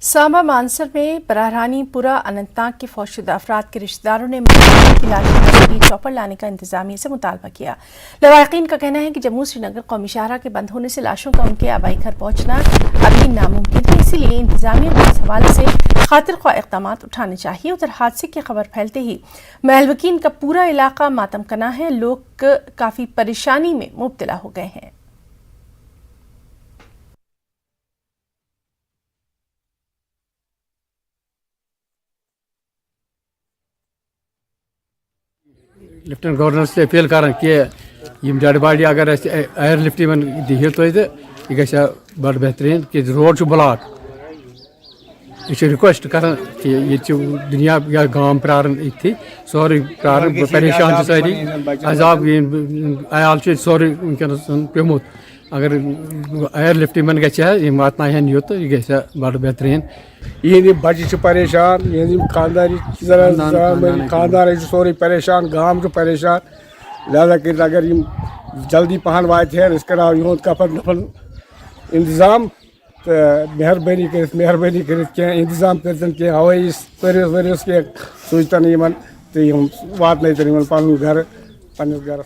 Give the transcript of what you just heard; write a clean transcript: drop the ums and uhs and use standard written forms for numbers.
सांबा मानसर में बराहरानी पुरा अनंतनाग के फौशुदा अफराद के रिश्तेदारों ने की लाशें चौपर लाने का इंतजामिया से मुतालबा किया। लवाकिन का कहना है कि जम्मू श्रीनगर कौमी शाहरा के बंद होने से लाशों का उनके आबाई घर पहुंचना अभी नामुमकिन है, इसीलिए इंतजामिया को इस हवाले से खातिर ख्वाह इक़दाम उठाने चाहिए। उधर हादसे की खबर फैलते ही महलवकीन का पूरा इलाका मातम कना है, लोग काफ़ी परेशानी में मुब्तला हो गए हैं। लेफ्टिनेंट गवर्नर से अपील करान कि डेड बॉडी अगर एयर लिफ्ट दिहिव तुम तो यह ग बड़ बेहतरीन कि रोड ब्लॉक यह रिक्वेस्ट करान कि ये दुनिया या गांव प्रारन इतनी सोरे प्रारन परेशान सारी अजाब आयाल सोरे वनकस पेमुत अगर एयर लिफ्ट ग वातन योत यह ग बड़ बेहतरीन। ये बच्चे परेशान, खानदार सोरे परेशान, गांव परेशान, लिहाजा कर अगर जल्दी पहन वात इस कर कफन नफन इंतजाम तो मेहरबानी कर इंतजाम कर हवाई सर्विस वर्विस सूचतन तो वातन पन घर पन्नस घर।